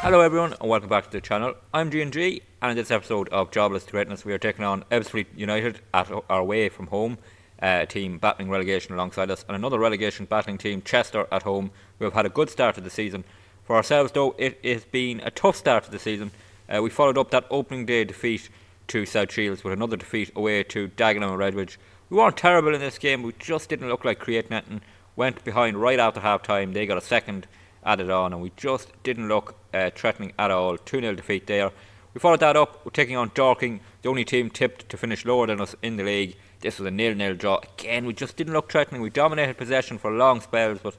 Hello everyone and welcome back to the channel. I'm G&G and in this episode of Jobless to Greatness we are taking on Ebbsfleet United at our way from home, a team battling relegation alongside us, and another relegation battling team, Chester, at home, who have had a good start to the season. For ourselves though, it has been a tough start to the season. We followed up that opening day defeat to South Shields with another defeat away to Dagenham and Redbridge. We weren't terrible in this game, we just didn't look like creating anything. Went behind right after half time, they got a second added on and we just didn't look threatening at all. 2-0 defeat there. We followed that up with taking on Dorking, the only team tipped to finish lower than us in the league. This was a 0-0 draw. Again, we just didn't look threatening. We dominated possession for long spells but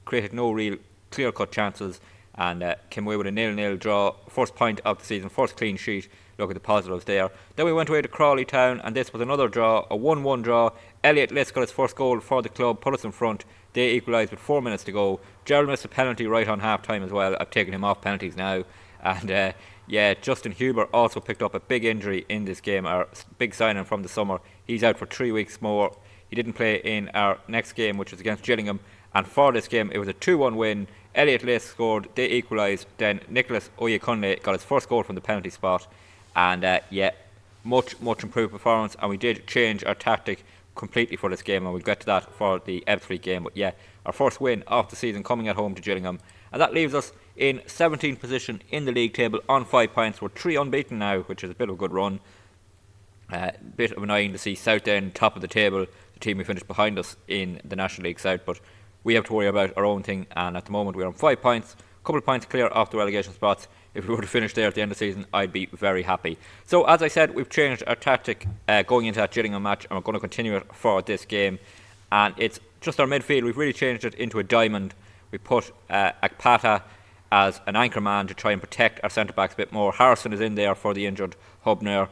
created no real clear-cut chances and came away with a 0-0 draw. First point of the season, first clean sheet. Look at the positives there. Then we went away to Crawley Town and this was another draw, a 1-1 draw. Elliot Liss got his first goal for the club, put us in front. They equalised with 4 minutes to go. Gerald missed a penalty right on half time as well. I've taken him off penalties now. And Justin Huber also picked up a big injury in this game, our big signing from the summer. He's out for 3 weeks more. He didn't play in our next game, which was against Gillingham. And for this game, it was a 2-1 win. Elliot Liss scored, they equalised. Then Nicholas Oyekunle got his first goal from the penalty spot. And much improved performance. And we did change our tactic completely for this game, and we'll get to that for the Ebbsfleet game. But yeah, our first win of the season coming at home to Gillingham, and that leaves us in 17th position in the league table on 5 points. We're 3 unbeaten now, which is a bit of a good run. Bit of annoying to see Southend top of the table, the team who finished behind us in the National League South, but we have to worry about our own thing, and at the moment we're on 5 points, a couple of points clear off the relegation spots. If we were to finish there at the end of the season, I'd be very happy. So as I said, we've changed our tactic going into that Gillingham match, and we're going to continue it for this game. And it's just our midfield. We've really changed it into a diamond. We put Akpata as an anchor man to try and protect our centre backs a bit more. Harrison is in there for the injured Hubner.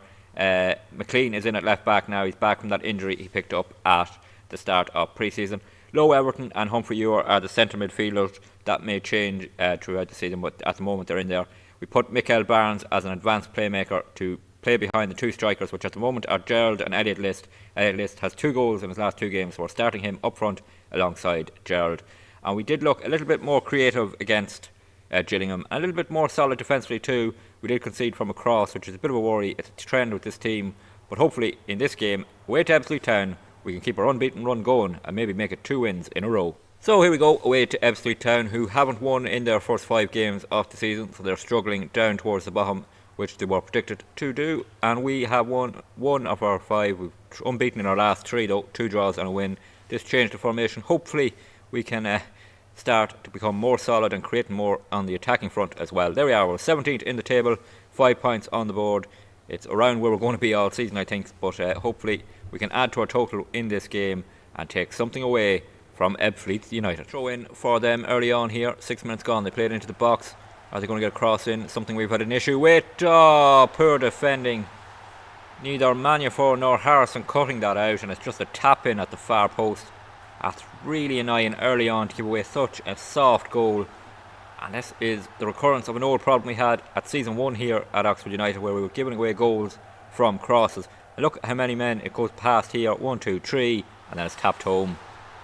McLean is in at left back now. He's back from that injury he picked up at the start of pre-season. Low Everton and Humphrey Ewer are the centre midfielders. That may change throughout the season, but at the moment they're in there. We put Mikael Barnes as an advanced playmaker to play behind the two strikers, which at the moment are Gerald and Elliot List. Elliot List has 2 goals in his last 2 games, so we're starting him up front alongside Gerald. And we did look a little bit more creative against Gillingham, and a little bit more solid defensively too. We did concede from a cross, which is a bit of a worry. It's a trend with this team, but hopefully in this game, away to Ebbsfleet Town, we can keep our unbeaten run going and maybe make it 2 wins in a row. So here we go, away to Ebbsfleet Town, who haven't won in their first 5 games of the season, so they're struggling down towards the bottom, which they were predicted to do. And we have won 1 of our 5. We've unbeaten in our last 3 though, 2 draws and a win. This changed the formation. Hopefully we can start to become more solid and create more on the attacking front as well. There we are, we're 17th in the table, 5 points on the board. It's around where we're going to be all season I think, but hopefully we can add to our total in this game and take something away from Ebbsfleet United. Throw in for them early on here, 6 minutes gone. They played into the box. Are they going to get a cross in? Something we've had an issue with. Oh, poor defending. Neither Maniafor nor Harrison cutting that out, and it's just a tap in at the far post. That's really annoying early on to give away such a soft goal. And this is the recurrence of an old problem we had at season 1 here at Oxford United, where we were giving away goals from crosses. And look how many men it goes past here. 1, 2, 3, and then it's tapped home.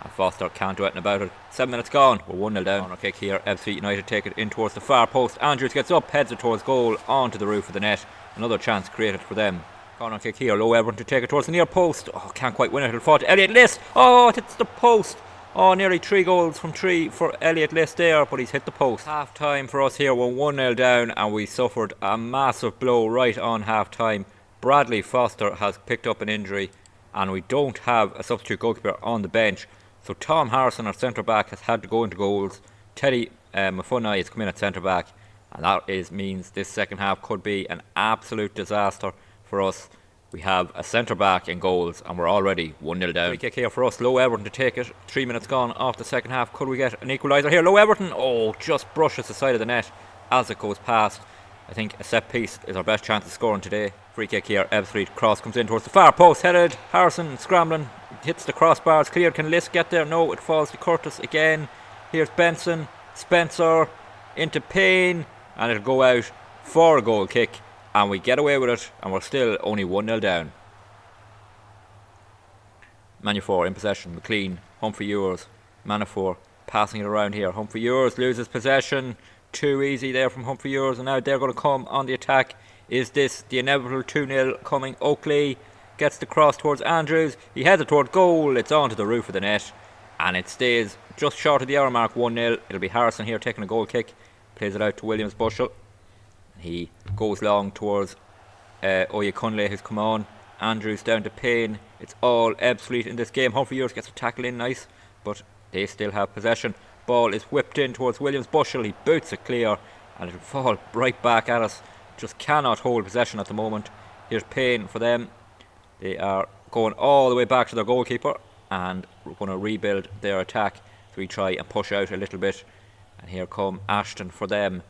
And Foster can't do anything about it. 7 minutes gone. We're 1-0 down. Corner kick here. Ebbsfleet United take it in towards the far post. Andrews gets up, heads it towards goal, onto the roof of the net. Another chance created for them. Corner kick here. Low Everton to take it towards the near post. Oh, can't quite win it. It'll fall to Elliot List. Oh, it hits the post. Oh, nearly 3 goals from 3 for Elliot List there, but he's hit the post. Half time for us here. We're 1-0 down, and we suffered a massive blow right on half time. Bradley Foster has picked up an injury, and we don't have a substitute goalkeeper on the bench. So Tom Harrison, our centre-back, has had to go into goals. Teddy Mafunai has come in at centre-back. And that means this second half could be an absolute disaster for us. We have a centre-back in goals and we're already 1-0 down. Free kick here for us. Low Everton to take it. 3 minutes gone off the second half. Could we get an equaliser here? Low Everton, oh, just brushes the side of the net as it goes past. I think a set piece is our best chance of scoring today. Free kick here. Ebbsfleet cross comes in towards the far post. Headed. Harrison scrambling. Hits the crossbars. Cleared. Can List get there? No, it falls to Curtis again. Here's Benson. Spencer into Payne. And it'll go out for a goal kick. And we get away with it. And we're still only 1-0 down. Maniafor in possession. McLean. Humphrey Ewers. Maniafor passing it around here. Humphrey Ewers loses possession. too easy there from Humphrey Ewers, and now they're going to come on the attack. Is this the inevitable 2-0 coming? Oakley gets the cross towards Andrews. He heads it towards goal. It's onto the roof of the net, and it stays just short of the hour mark, 1-0. It'll be Harrison here taking a goal kick. Plays it out to Williams Bushell. He goes long towards Oyekunle, who's come on. Andrews down to Payne. It's all Ebbsfleet in this game. Humphrey Ewers gets a tackle in nice, but they still have possession. Ball is whipped in towards Williams Bushell. He boots it clear, and it'll fall right back at us. Just cannot hold possession at the moment. Here's Payne for them. They are going all the way back to their goalkeeper, and we're going to rebuild their attack. So we try and push out a little bit, and here come Ashton for them.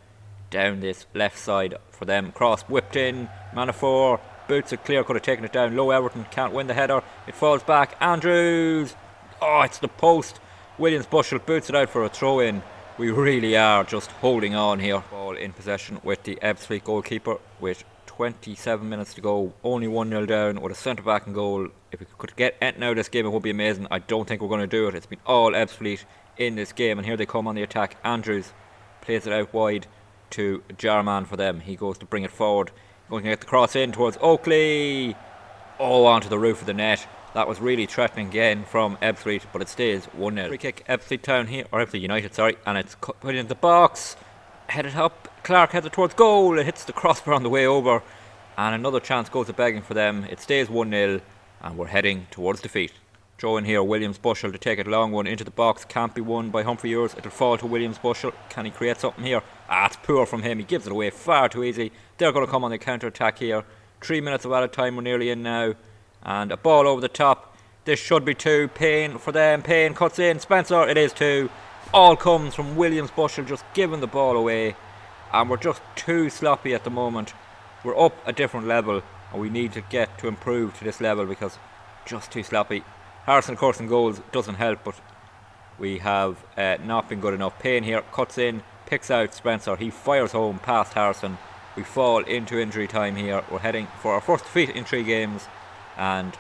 Down this left side for them. Cross whipped in. Manafort boots it clear. Could have taken it down. Low Everton can't win the header. It falls back. Andrews. Oh, it's the post. Williams Bushell boots it out for a throw in. We really are just holding on here. Ball in possession with the Ebbsfleet goalkeeper with 27 minutes to go. Only 1-0 down with a centre back in goal. If we could get anything out of this game, it would be amazing. I don't think we're going to do it. It's been all Ebbsfleet in this game, and here they come on the attack. Andrews plays it out wide to Jarman for them. He goes to bring it forward. Going to get the cross in towards Oakley. Oh, onto the roof of the net. That was really threatening again from Ebbsfleet, but it stays 1-0. Free kick, Ebbsfleet Town here, or Ebbsfleet United, sorry, and it's put into the box. Headed up, Clark heads it towards goal. It hits the crossbar on the way over, and another chance goes to begging for them. It stays 1-0, and we're heading towards defeat. Throw in here, Williams Bushell to take it long one into the box. Can't be won by Humphrey Ewers. It'll fall to Williams Bushell. Can he create something here? It's poor from him. He gives it away far too easy. They're going to come on the counter attack here. 3 minutes of added time. We're nearly in now. And a ball over the top. This should be 2. Payne for them. Payne cuts in. Spencer, it is 2. All comes from Williams Bushell just giving the ball away. And we're just too sloppy at the moment. We're up a different level, and we need to get to improve to this level because just too sloppy. Harrison, of course, in goals doesn't help, but we have not been good enough. Payne here cuts in, picks out Spencer. He fires home past Harrison. We fall into injury time here. We're heading for our first defeat in 3 games, and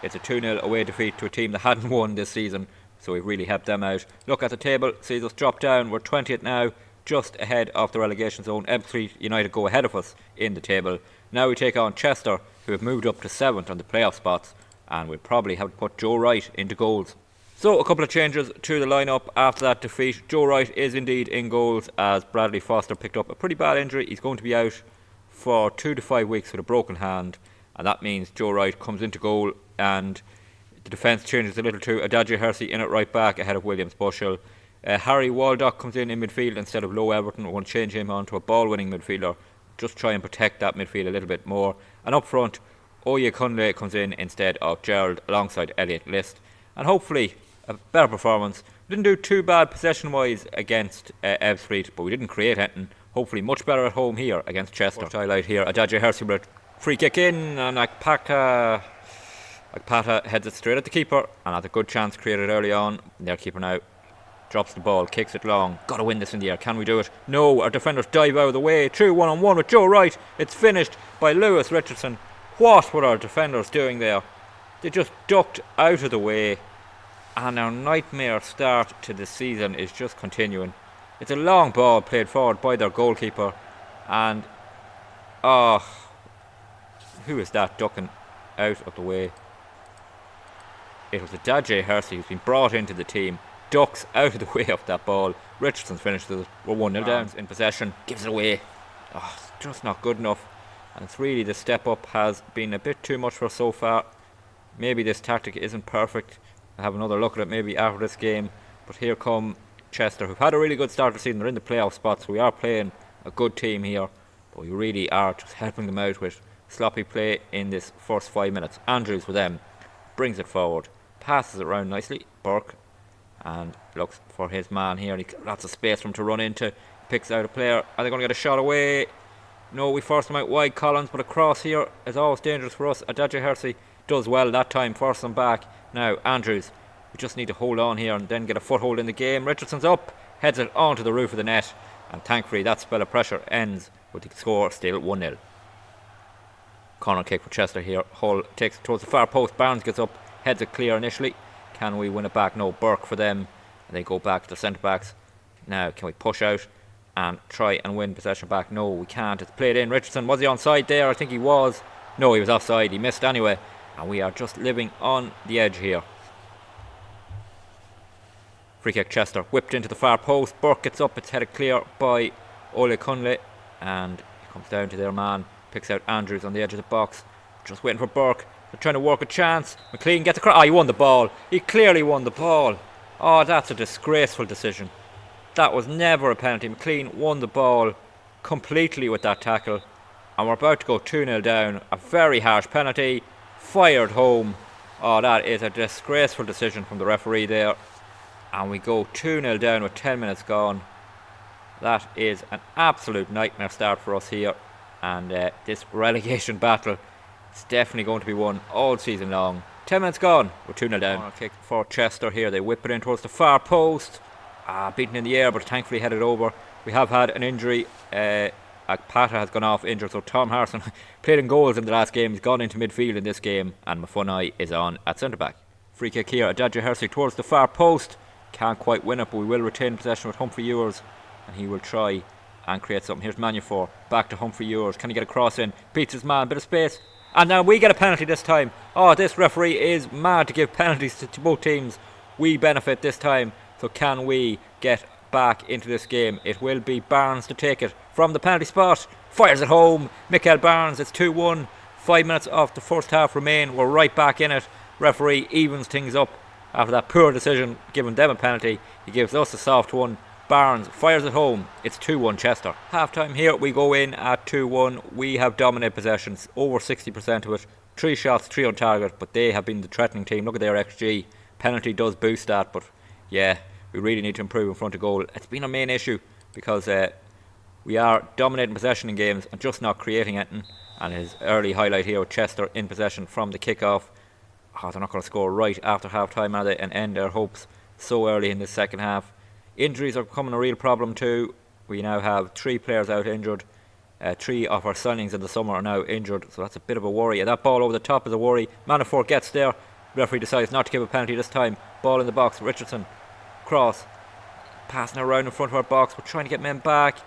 it's a 2-0 away defeat to a team that hadn't won this season, so we've really helped them out. Look at the table, sees us drop down. We're 20th now, just ahead of the relegation zone. Ebbsfleet United go ahead of us in the table. Now we take on Chester, who have moved up to 7th on the playoff spots, and we'll probably have to put Joe Wright into goals. So a couple of changes to the lineup after that defeat. Joe Wright is indeed in goals, as Bradley Foster picked up a pretty bad injury. He's going to be out for 2 to 5 weeks with a broken hand, and that means Joe Wright comes into goal, and the defence changes a little too. Adagio Hersey in at right back ahead of Williams Bushell. Harry Waldock comes in midfield instead of Low Everton. We're going to change him on to a ball-winning midfielder. Just try and protect that midfield a little bit more. And up front, Oyekunle comes in instead of Gerald alongside Elliot List. And hopefully a better performance. We didn't do too bad possession-wise against Ebbsfleet, but we didn't create anything. Hopefully much better at home here against Chester. First highlight here, Adagio Hersey with a free kick in, and Akpata heads it straight at the keeper, and had a good chance created early on. Their keeper now drops the ball, kicks it long. Got to win this in the air. Can we do it? No, our defenders dive out of the way. True 1-on-1 with Joe Wright. It's finished by Lewis Richardson. What were our defenders doing there? They just ducked out of the way, and our nightmare start to the season is just continuing. It's a long ball played forward by their goalkeeper, and who is that ducking out of the way? It was Adagio Hersey who's been brought into the team. Ducks out of the way of that ball. Richardson's finished it. We're 1-0 down in possession. Gives it away. It's just not good enough. And it's really, the step up has been a bit too much for us so far. Maybe this tactic isn't perfect. I'll have another look at it maybe after this game. But here come Chester, who've had a really good start to the season. They're in the playoff spots, so we are playing a good team here. But we really are just helping them out with sloppy play in this first 5 minutes. Andrews with them. Brings it forward. Passes it around nicely. Burke. And looks for his man here. Lots of space for him to run into. Picks out a player. Are they going to get a shot away? No, we forced him out wide, Collins, but a cross here is always dangerous for us. Adagio Hersey does well that time, force him back. Now, Andrews, we just need to hold on here and then get a foothold in the game. Richardson's up, heads it onto the roof of the net, and thankfully that spell of pressure ends with the score still 1-0. Corner kick for Chester here. Hull takes it towards the far post. Barnes gets up, heads it clear initially. Can we win it back? No, Burke for them. And they go back to the centre backs. Now, can we push out? and try and win possession back. No, we can't. It's played in. Richardson, was he onside there? I think he was. No, he was offside. He missed anyway. And we are just living on the edge here. Free kick, Chester. Whipped into the far post. Burke gets up. It's headed clear by Ole Cunliffe. And it comes down to their man. Picks out Andrews on the edge of the box. Just waiting for Burke. They're trying to work a chance. McLean gets across. He won the ball. He clearly won the ball. Oh, that's a disgraceful decision. That was never a penalty. McLean won the ball completely with that tackle. And we're about to go 2-0 down. A very harsh penalty. Fired home. Oh, that is a disgraceful decision from the referee there. And we go 2-0 down with 10 minutes gone. That is an absolute nightmare start for us here. And this relegation battle is definitely going to be won all season long. 10 minutes gone. We're 2-0 down. Corner kick for Chester here. They whip it in towards the far post. Beaten in the air, but thankfully headed over. We have had an injury. Akpata has gone off injured, so Tom Harrison played in goals in the last game. He's gone into midfield in this game, and Mafunai is on at centre back. Free kick here. Adadja Hersey towards the far post. Can't quite win it, but we will retain possession with Humphrey Ewers, and he will try and create something. Here's Manufor. Back to Humphrey Ewers. Can he get a cross in? Beats his man. Bit of space. And now we get a penalty this time. Oh, this referee is mad to give penalties to both teams. We benefit this time. So can we get back into this game? It will be Barnes to take it from the penalty spot. Fires it home. Mikael Barnes. It's 2-1. 5 minutes of the first half remain. We're right back in it. Referee evens things up after that poor decision, giving them a penalty. He gives us a soft one. Barnes fires it home. It's 2-1 Chester. Half time here. We go in at 2-1. We have dominated possessions. Over 60% of it. 3 shots, 3 on target. But they have been the threatening team. Look at their XG. Penalty does boost that. But yeah, we really need to improve in front of goal. It's been a main issue because we are dominating possession in games and just not creating anything. And his early highlight here with Chester in possession from the kick-off. Oh, they're not going to score right after half-time, are they? And end their hopes so early in the second half. Injuries are becoming a real problem too. We now have 3 players out injured. 3 of our signings in the summer are now injured, so that's a bit of a worry. And that ball over the top is a worry. Manafort gets there. Referee decides not to give a penalty this time. Ball in the box. Richardson. Cross. Passing around in front of our box. We're trying to get men back.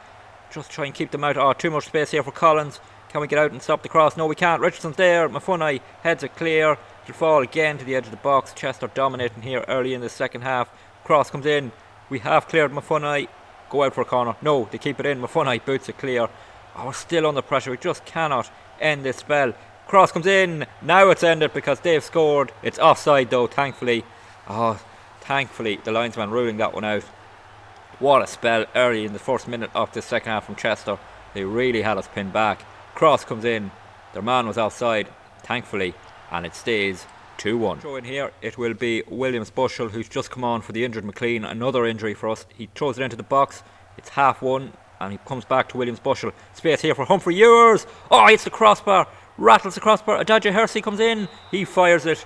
Just try and keep them out. Oh, too much space here for Collins. Can we get out and stop the cross? No, we can't. Richardson's there. Mafunai heads it clear. It'll fall again to the edge of the box. Chester dominating here early in the second half. Cross comes in. We have cleared Mafunai. Go out for a corner. No, they keep it in. Mafunai boots it clear. Oh, we're still under pressure. We just cannot end this spell. Cross comes in. Now it's ended because they've scored. It's offside though, thankfully. Oh, thankfully the linesman ruling that one out. What a spell early in the first minute of the second half from Chester. They really had us pinned back. Cross comes in. Their man was offside, thankfully, and it stays 2-1. Throw in here, it will be Williams Bushell, who's just come on for the injured McLean. Another injury for us. He throws it into the box. It's 1/2, and he comes back to Williams Bushell. Space here for Humphrey Ewers. Oh, it's the crossbar. Rattles the crossbar. Adadja Hersey comes in. He fires it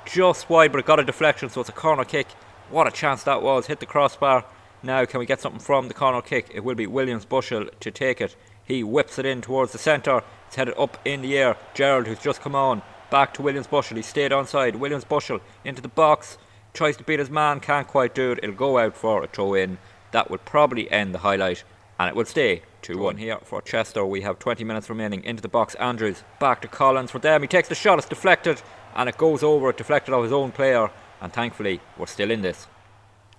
just wide, but it got a deflection, so it's a corner kick. What a chance that was. Hit the crossbar. Now can we get something from the corner kick? It will be Williams Bushell to take it. He whips it in towards the centre. It's headed up in the air. Gerald, who's just come on, back to Williams Bushell. He stayed onside. Williams Bushell into the box. Tries to beat his man. Can't quite do it. It'll go out for a throw in. That will probably end the highlight. And it will stay 2-1 here for Chester. We have 20 minutes remaining. Into the box. Andrews back to Collins for them. He takes the shot. It's deflected. And it goes over. It deflected off his own player. And thankfully, we're still in this.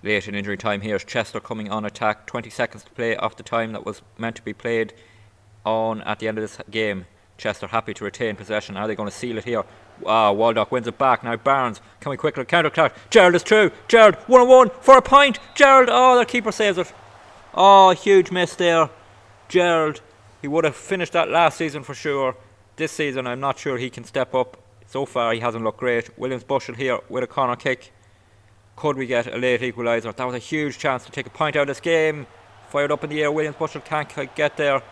Late in injury time here is Chester coming on attack. 20 seconds to play off the time that was meant to be played on at the end of this game. Chester happy to retain possession. Are they going to seal it here? Waldock wins it back. Now Barnes. Can we quickly counter attack? Gerald is through. Gerald 1-on-1 for a point. Gerald. Oh, their keeper saves it. Oh, huge miss there. Gerald. He would have finished that last season for sure. This season I'm not sure he can step up. So far he hasn't looked great. Williams Bushell here with a corner kick. Could we get a late equaliser? That was a huge chance to take a point out of this game. Fired up in the air. Williams Bushell can't get there.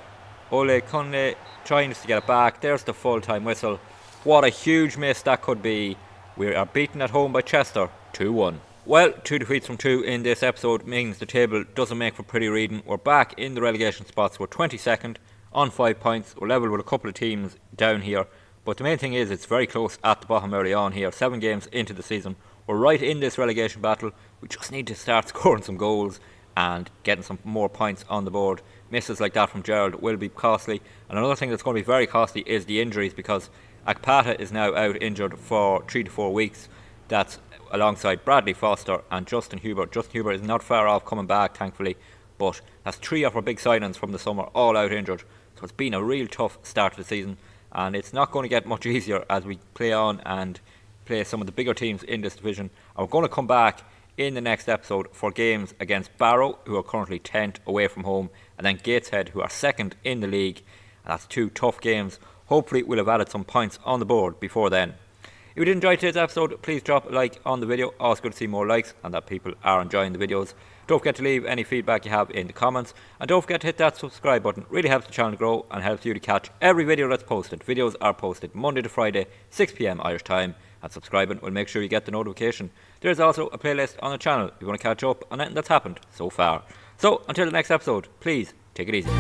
Ole Cunliffe trying to get it back. There's the full-time whistle. What a huge miss that could be. We are beaten at home by Chester 2-1. Well, 2 defeats from 2 in this episode means the table doesn't make for pretty reading. We're back in the relegation spots. We're 22nd on 5 points. We're level with a couple of teams down here. But the main thing is it's very close at the bottom early on here. 7 games into the season. We're right in this relegation battle. We just need to start scoring some goals. and getting some more points on the board. Misses like that from Gerald will be costly. And another thing that's going to be very costly is the injuries, because Akpata is now out injured for 3 to 4 weeks. That's alongside Bradley Foster and Justin Hubert. Justin Hubert is not far off coming back, thankfully, but that's 3 of our big signings from the summer all out injured. So it's been a real tough start to the season, and it's not going to get much easier as we play on and play some of the bigger teams in this division. And we're going to come back in the next episode for games against Barrow, who are currently 10th away from home, and then Gateshead, who are 2nd in the league. And that's 2 tough games. Hopefully we'll have added some points on the board before then. If you did enjoy today's episode, please drop a like on the video. Always good to see more likes and that people are enjoying the videos. Don't forget to leave any feedback you have in the comments, and don't forget to hit that subscribe button. It really helps the channel grow and helps you to catch every video that's posted. Videos are posted Monday to Friday, 6 PM Irish time, and subscribing will make sure you get the notification. There's also a playlist on the channel if you want to catch up on anything that's happened so far. So until the next episode, please take it easy.